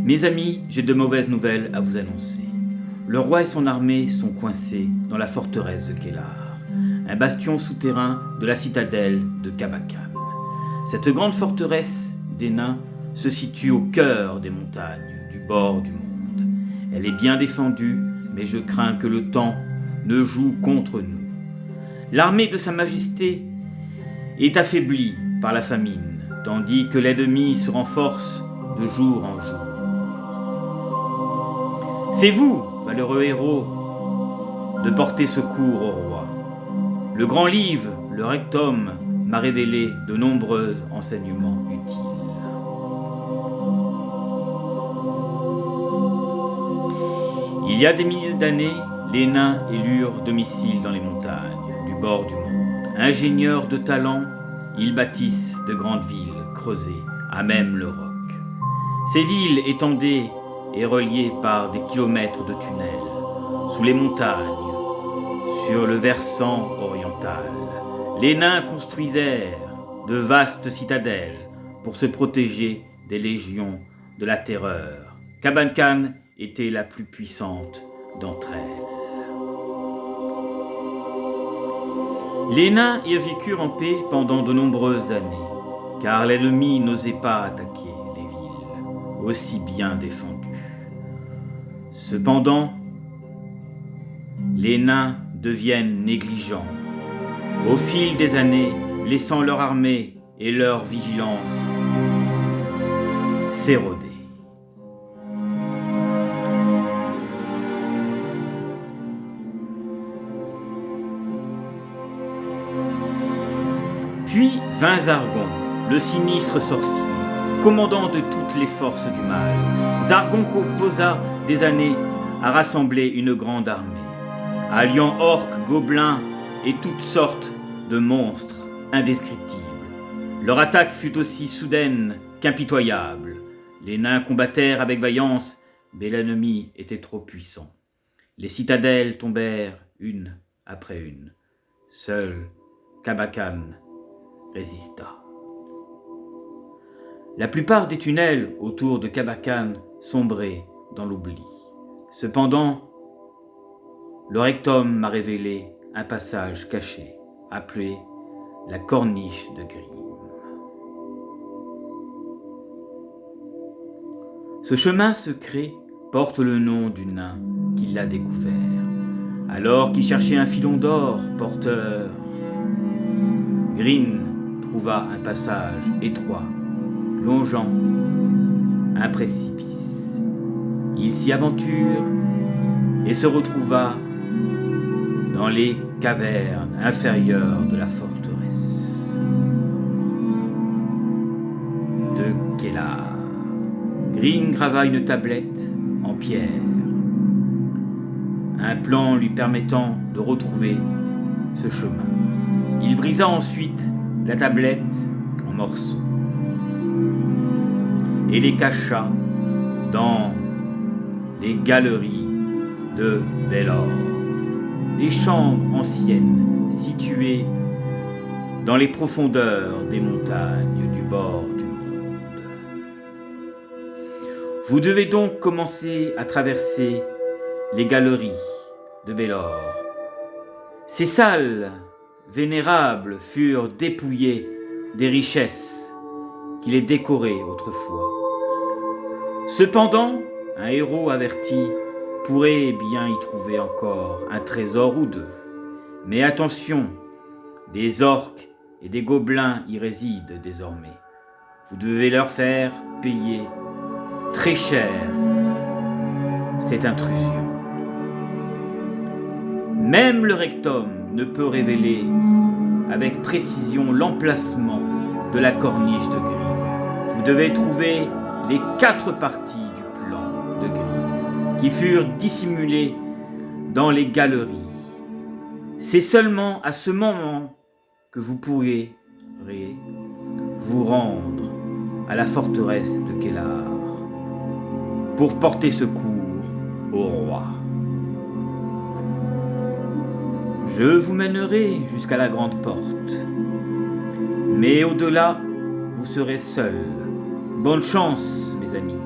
Mes amis, j'ai de mauvaises nouvelles à vous annoncer. Le roi et son armée sont coincés dans la forteresse de Kélar, un bastion souterrain de la citadelle de Kabakan. Cette grande forteresse des nains se situe au cœur des montagnes du bord du monde. Elle est bien défendue, mais je crains que le temps ne joue contre nous. L'armée de Sa Majesté est affaiblie par la famine, tandis que l'ennemi se renforce de jour en jour. C'est vous, valeureux héros, de porter secours au roi. Le grand livre, le rectum, m'a révélé de nombreux enseignements utiles. Il y a des milliers d'années, les nains élurent domicile dans les montagnes du bord du monde. Ingénieurs de talent, ils bâtissent de grandes villes creusées à même le roc. Ces villes étendaient et reliées par des kilomètres de tunnels, sous les montagnes, sur le versant oriental. Les nains construisèrent de vastes citadelles pour se protéger des légions de la terreur. Kabakan était la plus puissante d'entre elles. Les nains y vécurent en paix pendant de nombreuses années, car l'ennemi n'osait pas attaquer les villes aussi bien défendues. Cependant, les nains deviennent négligents, au fil des années, laissant leur armée et leur vigilance s'éroder. Puis vint Zargon, le sinistre sorcier, commandant de toutes les forces du mal. Zargon composa des années à rassembler une grande armée, alliant orques, gobelins et toutes sortes de monstres indescriptibles. Leur attaque fut aussi soudaine qu'impitoyable. Les nains combattèrent avec vaillance, mais l'ennemi était trop puissant. Les citadelles tombèrent une après une. Seul Kabakan résista. La plupart des tunnels autour de Kabakan sombraient dans l'oubli. Cependant, le rectum m'a révélé un passage caché, appelé la corniche de Grimm. Ce chemin secret porte le nom du nain qui l'a découvert, alors qu'il cherchait un filon d'or porteur. Grimm trouva un passage étroit, longeant un précipice. Il s'y aventure et se retrouva dans les cavernes inférieures de la forteresse de Kélar. Grimm grava une tablette en pierre, un plan lui permettant de retrouver ce chemin. Il brisa ensuite la tablette en morceaux et les cacha dans les galeries de Belor, des chambres anciennes situées dans les profondeurs des montagnes du bord du monde. Vous devez donc commencer à traverser les galeries de Belor. Ces salles vénérables furent dépouillées des richesses qui les décoraient autrefois. Cependant, un héros averti pourrait bien y trouver encore un trésor ou deux. Mais attention, des orques et des gobelins y résident désormais. Vous devez leur faire payer très cher cette intrusion. Même le rectum ne peut révéler avec précision l'emplacement de la corniche de Grimm. Vous devez trouver les 4 parties du plan de Grimm qui furent dissimulées dans les galeries. C'est seulement à ce moment que vous pourrez vous rendre à la forteresse de Kélar pour porter secours au roi. Je vous mènerai jusqu'à la grande porte, mais au-delà, vous serez seuls. Bonne chance, mes amis.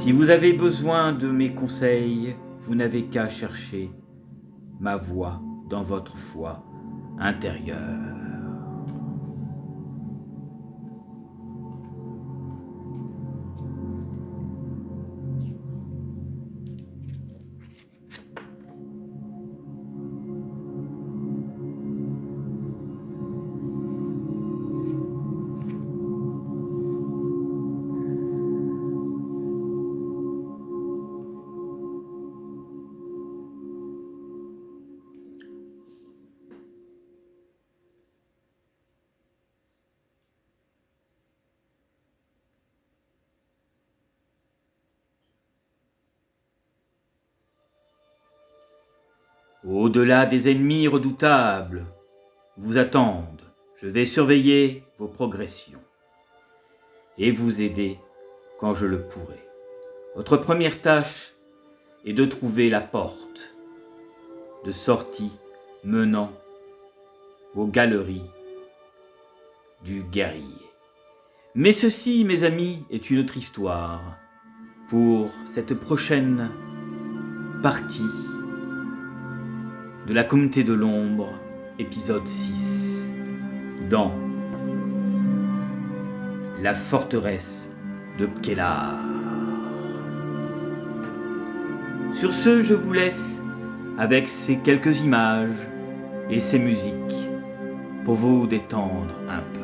Si vous avez besoin de mes conseils, vous n'avez qu'à chercher ma voix dans votre foi intérieure. Au-delà des ennemis redoutables, vous attendent. Je vais surveiller vos progressions et vous aider quand je le pourrai. Votre première tâche est de trouver la porte de sortie menant aux galeries du guerrier. Mais ceci, mes amis, est une autre histoire pour cette prochaine partie de la Communauté de l'Ombre, épisode 6, dans la forteresse de Pkelar. Sur ce, je vous laisse avec ces quelques images et ces musiques pour vous détendre un peu.